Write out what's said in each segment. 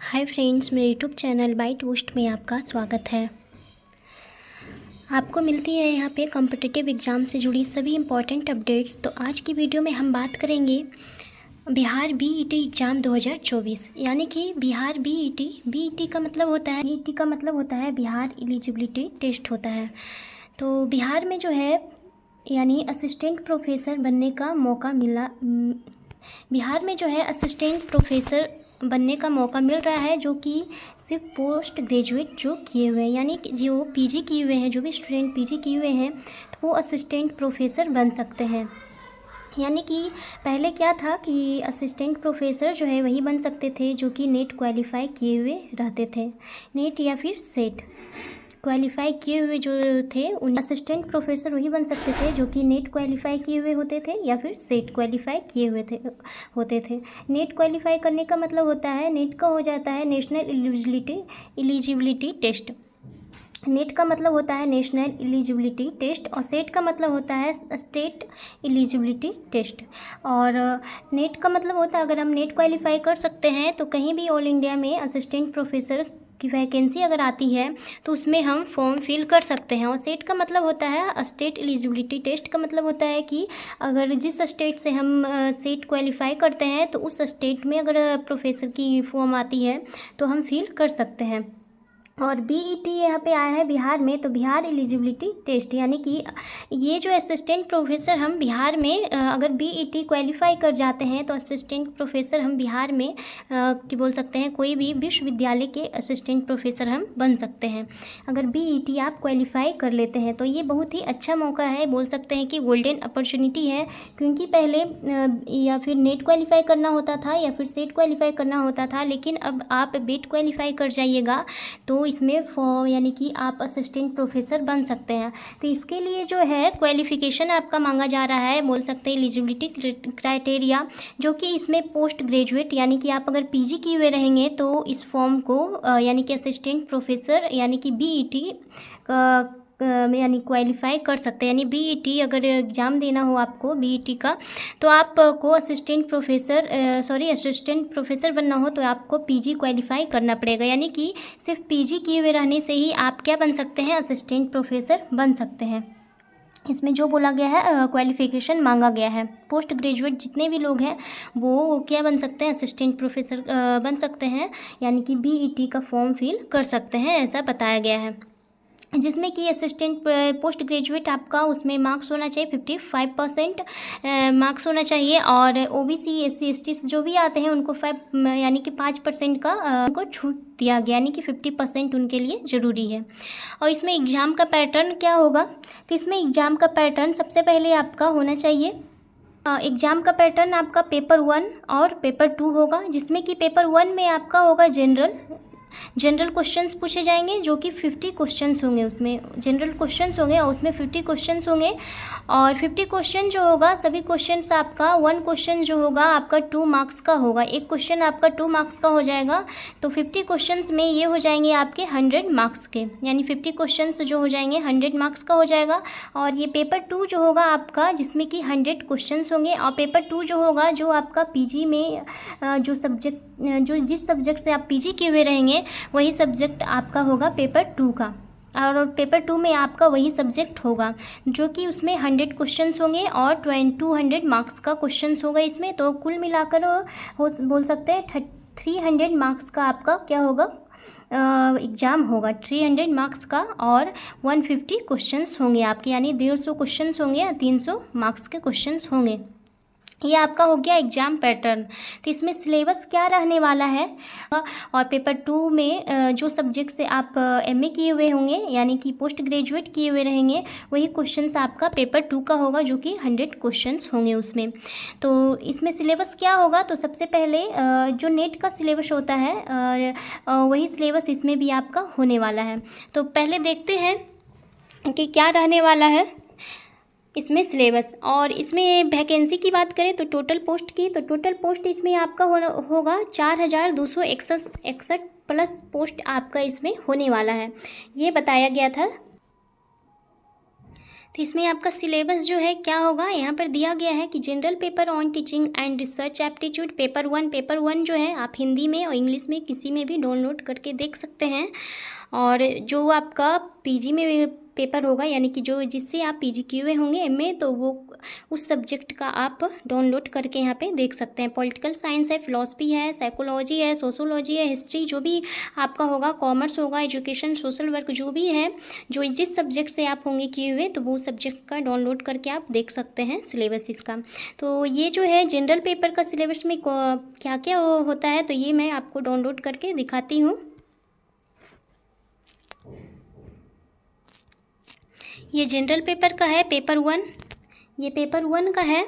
Hi friends, मेरे YouTube channel bite boost में आपका स्वागत है। आपको मिलती है यहाँ पे कॉम्पिटिटिव एग्ज़ाम से जुड़ी सभी इम्पॉर्टेंट अपडेट्स। तो आज की वीडियो में हम बात करेंगे बिहार बीईटी एग्ज़ाम 2024, यानी कि बिहार बीईटी का मतलब होता है बिहार एलिजिबिलिटी टेस्ट होता है। तो बिहार में जो है यानी असिस्टेंट प्रोफेसर बनने का मौका मिला। बिहार में जो है असिस्टेंट प्रोफेसर बनने का मौका मिल रहा है, जो कि सिर्फ पोस्ट ग्रेजुएट जो किए हुए हैं, यानी कि जो पीजी किए हुए हैं, जो भी स्टूडेंट पीजी किए हुए हैं तो वो असिस्टेंट प्रोफेसर बन सकते हैं। यानी कि पहले क्या था कि असिस्टेंट प्रोफेसर जो है वही बन सकते थे जो कि नेट क्वालिफाई किए हुए रहते थे। नेट या फिर सेट क्वालिफाई किए हुए जो थे उन असिस्टेंट प्रोफेसर वही बन सकते थे जो कि नेट क्वालिफाई किए हुए होते थे या फिर सेट क्वालिफाई किए हुए होते थे। नेट क्वालिफाई करने का मतलब होता है, नेट का हो जाता है नेशनल एलिजिबिलिटी टेस्ट। नेट का मतलब होता है नेशनल एलिजिबिलिटी टेस्ट और सेट का मतलब होता है स्टेट एलिजिबिलिटी टेस्ट। और नेट का मतलब होता है अगर हम नेट क्वालिफाई कर सकते हैं तो कहीं भी ऑल इंडिया में असिस्टेंट प्रोफेसर की वैकेंसी अगर आती है तो उसमें हम फॉर्म फिल कर सकते हैं। और सेट का मतलब होता है स्टेट एलिजिबिलिटी टेस्ट का मतलब होता है कि अगर जिस स्टेट से हम सेट क्वालिफाई करते हैं तो उस स्टेट में अगर प्रोफेसर की फॉर्म आती है तो हम फिल कर सकते हैं। और बीईटी यहाँ पे आया है बिहार में, तो बिहार एलिजिबिलिटी टेस्ट, यानी कि ये जो असिस्टेंट प्रोफेसर हम बिहार में अगर बीईटी क्वालिफाई कर जाते हैं तो असिस्टेंट प्रोफेसर हम बिहार में कि बोल सकते हैं कोई भी विश्वविद्यालय के असिस्टेंट प्रोफेसर हम बन सकते हैं अगर बीईटी आप क्वालिफाई कर लेते हैं। तो ये बहुत ही अच्छा मौका है, बोल सकते हैं कि गोल्डन अपॉर्चुनिटी है, क्योंकि पहले या फिर नेट क्वालिफाई करना होता था या फिर सेट क्वालिफाई करना होता था, लेकिन अब आप बीट क्वालिफाई कर जाइएगा तो इसमें यानी कि आप असिस्टेंट प्रोफेसर बन सकते हैं। तो इसके लिए जो है क्वालिफ़िकेशन आपका मांगा जा रहा है, बोल सकते हैं एलिजिबिलिटी क्राइटेरिया, जो कि इसमें पोस्ट ग्रेजुएट यानी कि आप अगर पीजी किए हुए रहेंगे तो इस फॉर्म को यानी कि असिस्टेंट प्रोफेसर यानी कि बीईटी यानी क्वालिफाई कर सकते हैं। यानी बीईटी अगर एग्ज़ाम देना हो आपको बीईटी का तो आपको असिस्टेंट प्रोफेसर बनना हो तो आपको पीजी क्वालिफाई करना पड़ेगा। यानी कि सिर्फ पीजी किए हुए रहने से ही आप क्या बन सकते हैं, असिस्टेंट प्रोफेसर बन सकते हैं। इसमें जो बोला गया है क्वालिफ़िकेशन मांगा गया है, पोस्ट ग्रेजुएट जितने भी लोग हैं वो क्या बन सकते हैं, असिस्टेंट प्रोफेसर बन सकते हैं, यानी कि बीईटी का फॉर्म फिल कर सकते हैं, ऐसा बताया गया है। जिसमें कि असिस्टेंट पोस्ट ग्रेजुएट आपका उसमें मार्क्स होना चाहिए 55% मार्क्स होना चाहिए। और ओबीसी एससी एसटी जो भी आते हैं उनको 5 यानी कि 5% का उनको छूट दिया गया, यानी कि 50% उनके लिए ज़रूरी है। और इसमें एग्ज़ाम का पैटर्न क्या होगा, तो इसमें एग्ज़ाम का पैटर्न सबसे पहले आपका होना चाहिए एग्ज़ाम का पैटर्न आपका पेपर 1 और पेपर 2 होगा, जिसमें कि पेपर 1 में आपका होगा जनरल क्वेश्चंस पूछे जाएंगे, जो कि 50 क्वेश्चंस होंगे, उसमें जनरल क्वेश्चंस होंगे और उसमें 50 क्वेश्चंस होंगे। और 50 क्वेश्चन जो होगा सभी क्वेश्चंस आपका 1 क्वेश्चन जो होगा आपका 2 मार्क्स का होगा, एक क्वेश्चन आपका 2 मार्क्स का हो जाएगा। तो 50 क्वेश्चंस में ये हो जाएंगे आपके 100 मार्क्स के, यानी 50 क्वेश्चंस जो हो जाएंगे 100 मार्क्स का हो जाएगा। और ये पेपर 2 जो होगा आपका जिसमें कि 100 क्वेश्चंस होंगे। और पेपर 2 जो होगा जो आपका पीजी में जो जिस सब्जेक्ट से आप पीजी किए हुए रहेंगे वही सब्जेक्ट आपका होगा पेपर 2 का। और पेपर 2 में आपका वही सब्जेक्ट होगा जो कि उसमें 100 क्वेश्चंस होंगे और 200 मार्क्स का क्वेश्चंस होगा इसमें। तो कुल मिलाकर बोल सकते हैं 300 मार्क्स का आपका क्या होगा एग्ज़ाम होगा, 300 मार्क्स का। और 150 क्वेश्चंस होंगे आपके, यानी 150 क्वेश्चंस होंगे या 300 मार्क्स के क्वेश्चंस होंगे। ये आपका हो गया एग्ज़ाम पैटर्न। तो इसमें सिलेबस क्या रहने वाला है, और पेपर 2 में जो सब्जेक्ट से आप एमए किए हुए होंगे यानी कि पोस्ट ग्रेजुएट किए हुए रहेंगे वही क्वेश्चंस आपका पेपर 2 का होगा, जो कि 100 क्वेश्चंस होंगे उसमें। तो इसमें सिलेबस क्या होगा, तो सबसे पहले जो नेट का सिलेबस होता है वही सिलेबस इसमें भी आपका होने वाला है। तो पहले देखते हैं कि क्या रहने वाला है इसमें सिलेबस। और इसमें वैकेंसी की बात करें तो टोटल पोस्ट की, तो टोटल पोस्ट इसमें आपका होगा 4261 प्लस पोस्ट आपका इसमें होने वाला है, ये बताया गया था। तो इसमें आपका सिलेबस जो है क्या होगा, यहाँ पर दिया गया है कि general paper on teaching and research aptitude paper 1 जो है आप हिंदी में और इंग्लिश में किसी में भी डाउनलोड करके देख सकते हैं। और जो आपका पीजी में पेपर होगा, यानी कि जो जिससे आप पीजी किए हुए होंगे एमए, तो वो उस सब्जेक्ट का आप डाउनलोड करके यहाँ पे देख सकते हैं। पॉलिटिकल साइंस है, फिलॉसफी है, साइकोलॉजी है, सोशोलॉजी है, हिस्ट्री, जो भी आपका होगा, कॉमर्स होगा, एजुकेशन, सोशल वर्क, जो भी है, जो जिस सब्जेक्ट से आप होंगे किए हुए, तो वो सब्जेक्ट का डाउनलोड करके आप देख सकते हैं सिलेबस इसका। तो ये जो है जनरल पेपर का सिलेबस में क्या क्या होता है, तो ये मैं आपको डाउनलोड करके दिखाती हूँ। ये जनरल पेपर का है, पेपर 1, ये पेपर 1 का है,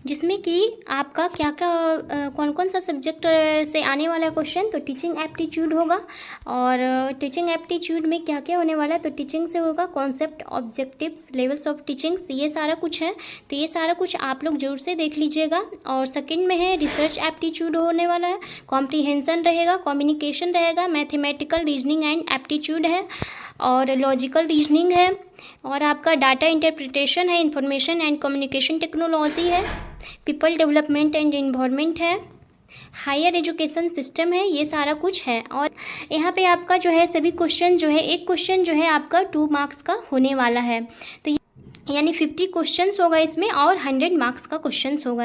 जिसमें कि आपका क्या क्या कौन कौन सा सब्जेक्ट से आने वाला है क्वेश्चन। तो टीचिंग एप्टीट्यूड होगा, और टीचिंग एप्टीट्यूड में क्या क्या होने वाला है, तो टीचिंग से होगा concept, objectives, levels of teachings, ये सारा कुछ है। तो ये सारा कुछ आप लोग जरूर से देख लीजिएगा। और सेकंड में है रिसर्च एप्टीट्यूड होने वाला है, कॉम्प्रीहेंशन रहेगा, कम्युनिकेशन रहेगा, मैथमेटिकल रीजनिंग एंड एप्टीट्यूड है, और लॉजिकल रीजनिंग है, और आपका डाटा इंटरप्रिटेशन है, इंफॉर्मेशन एंड कम्युनिकेशन टेक्नोलॉजी है, पीपल डेवलपमेंट एंड एनवायरनमेंट है, हायर एजुकेशन सिस्टम है, ये सारा कुछ है। और यहाँ पे आपका जो है सभी क्वेश्चन जो है, एक क्वेश्चन जो है आपका 2 मार्क्स का होने वाला है। तो यानी 50 क्वेश्चंस होगा इसमें, और 100 मार्क्स का क्वेश्चंस होगा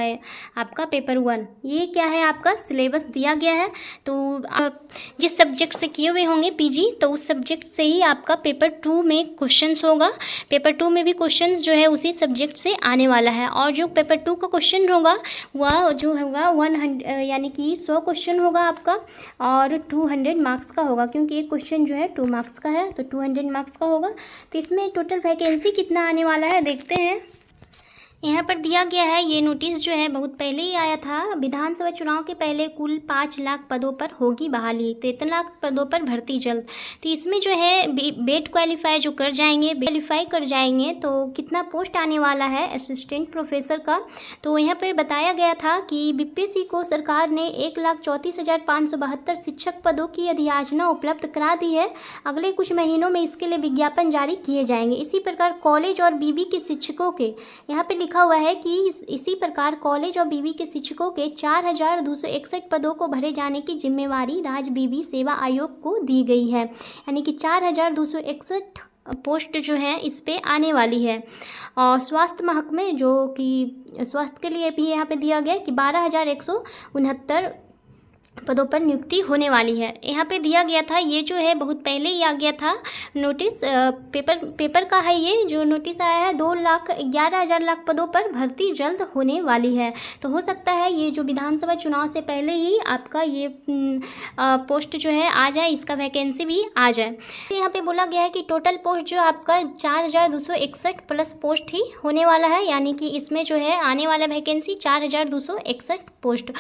आपका पेपर 1। ये क्या है, आपका सिलेबस दिया गया है। तो आप जिस सब्जेक्ट से किए हुए होंगे पीजी, तो उस सब्जेक्ट से ही आपका पेपर 2 में क्वेश्चंस होगा। पेपर 2 में भी क्वेश्चंस जो है उसी सब्जेक्ट से आने वाला है। और जो पेपर 2 का क्वेश्चन होगा वह जो होगा 100, यानी कि 100 क्वेश्चन होगा आपका, और 200 मार्क्स का होगा, क्योंकि एक क्वेश्चन जो है 2 मार्क्स का है, तो 200 मार्क्स का होगा। तो इसमें टोटल वैकेंसी कितना आने वाला है देखते हैं। यहाँ पर दिया गया है, ये नोटिस जो है बहुत पहले ही आया था। विधानसभा चुनाव के पहले कुल 5 लाख पदों पर होगी बहाली, 13 लाख पदों पर भर्ती जल्द। तो इसमें जो है बेट क्वालिफाई जो कर जाएंगे, क्वालिफाई कर जाएंगे, तो कितना पोस्ट आने वाला है असिस्टेंट प्रोफेसर का। तो यहाँ पर बताया गया था कि बीपीएससी को सरकार ने 1,34,572 शिक्षक पदों की अधियाचना उपलब्ध करा दी है। अगले कुछ महीनों में इसके लिए विज्ञापन जारी किए जाएंगे। इसी प्रकार कॉलेज और बीबी के शिक्षकों के, यहाँ पे लिखा हुआ है कि इसी प्रकार कॉलेज और बीबी के शिक्षकों के 4,261 पदों को भरे जाने की जिम्मेवारी राज्य बीबी सेवा आयोग को दी गई है। यानी कि 4,261 पोस्ट जो है इस पे आने वाली है। और स्वास्थ्य महकमे, जो कि स्वास्थ्य के लिए भी यहाँ पे दिया गया कि 12,169 पदों पर नियुक्ति होने वाली है। यहाँ पे दिया गया था, ये जो है बहुत पहले ही आ गया था नोटिस। पेपर का है ये जो नोटिस आया है, 2,11,000 लाख पदों पर भर्ती जल्द होने वाली है। तो हो सकता है ये जो विधानसभा चुनाव से पहले ही आपका ये पोस्ट जो है आ जाए, इसका वैकेंसी भी आ जाए। तो यहाँ पे बोला गया है कि टोटल पोस्ट जो आपका 4,261 प्लस पोस्ट ही होने वाला है। यानी कि इसमें जो है आने वाला वैकेंसी 4,261 पोस्ट,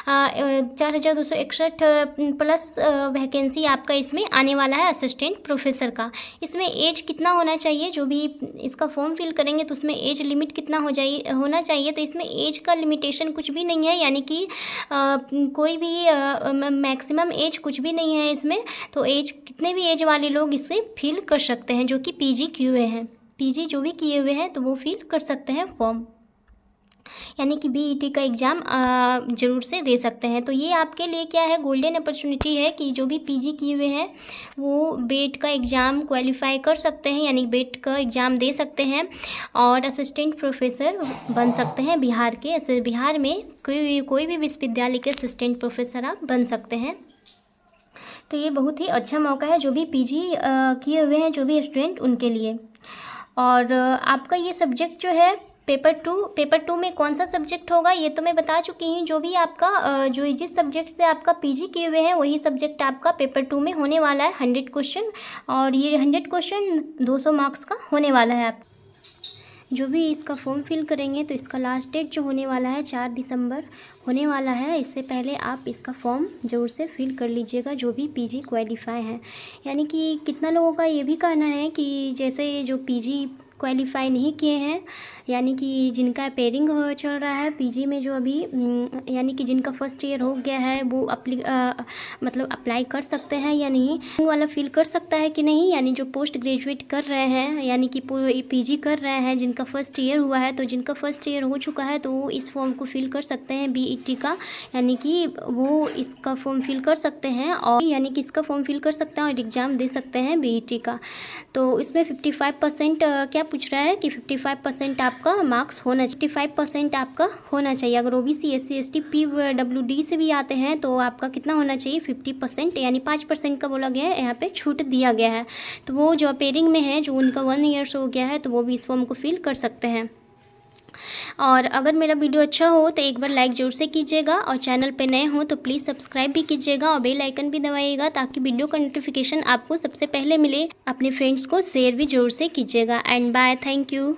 4,261 प्लस वैकेंसी आपका इसमें आने वाला है असिस्टेंट प्रोफेसर का। इसमें एज कितना होना चाहिए, जो भी इसका फॉर्म फिल करेंगे तो उसमें एज लिमिट कितना होना चाहिए। तो इसमें एज का लिमिटेशन कुछ भी नहीं है, यानी कि कोई भी मैक्सिमम एज कुछ भी नहीं है इसमें। तो एज कितने भी एज वाले लोग इसे फिल कर सकते हैं, जो कि पीजी किए हुए हैं, पीजी जो भी किए हुए हैं तो वो फिल कर सकते हैं फॉर्म। यानी कि बीईटी का एग्ज़ाम ज़रूर से दे सकते हैं। तो ये आपके लिए क्या है, गोल्डन अपॉर्चुनिटी है कि जो भी पीजी किए हुए हैं वो बेट का एग्ज़ाम क्वालिफाई कर सकते हैं, यानी बेट का एग्ज़ाम दे सकते हैं और असिस्टेंट प्रोफेसर बन सकते हैं। बिहार में कोई भी विश्वविद्यालय के असिस्टेंट प्रोफेसर आप बन सकते हैं। तो ये बहुत ही अच्छा मौका है जो भी पीजी किए हुए हैं, जो भी स्टूडेंट, उनके लिए। और आपका ये सब्जेक्ट जो है पेपर टू में कौन सा सब्जेक्ट होगा ये तो मैं बता चुकी हूँ। जो भी आपका जो जिस सब्जेक्ट से आपका पीजी किए हुए हैं वही सब्जेक्ट आपका पेपर 2 में होने वाला है 100 क्वेश्चन, और ये 100 क्वेश्चन 200 मार्क्स का होने वाला है। आप जो भी इसका फॉर्म फिल करेंगे तो इसका लास्ट डेट जो होने वाला है 4 दिसंबर होने वाला है। इससे पहले आप इसका फॉर्म ज़रूर से फिल कर लीजिएगा जो भी पीजी क्वालिफाई हैं। यानी कि कितना लोगों का ये भी कहना है कि जैसे जो पीजी क्वालिफाई नहीं किए हैं, यानी कि जिनका पेयरिंग चल रहा है पीजी में, जो अभी यानी कि जिनका फर्स्ट ईयर हो गया है वो मतलब अप्लाई कर सकते हैं या नहीं, वाला फील कर सकता है कि नहीं। यानी जो पोस्ट ग्रेजुएट कर रहे हैं, यानी कि पीजी कर रहे हैं, जिनका फर्स्ट ईयर हुआ है, तो जिनका फर्स्ट ईयर हो चुका है तो वो इस फॉर्म को फिल कर सकते हैं बीईटी का, यानी कि वो इसका फॉर्म फिल कर सकते हैं, और यानी कि इसका फॉर्म फिल कर सकते हैं और एग्ज़ाम दे सकते हैं बीईटी का। तो इसमें 55% क्या पूछ रहा है कि 55% आपका मार्क्स होना चाहिए, 55% आपका होना चाहिए। अगर ओबीसी SC ST PWD से भी आते हैं तो आपका कितना होना चाहिए, 50%, यानी 5% का बोला गया है, यहाँ पे छूट दिया गया है। तो वो जो पेयरिंग में है, जो उनका 1 ईयर्स हो गया है, तो वो भी इस फॉर्म को फिल कर सकते हैं। और अगर मेरा वीडियो अच्छा हो तो एक बार लाइक ज़रूर से कीजिएगा, और चैनल पे नए हो तो प्लीज़ सब्सक्राइब भी कीजिएगा और बेल आइकन भी दबाइएगा, ताकि वीडियो का नोटिफिकेशन आपको सबसे पहले मिले। अपने फ्रेंड्स को शेयर भी ज़रूर से कीजिएगा। And bye, thank you.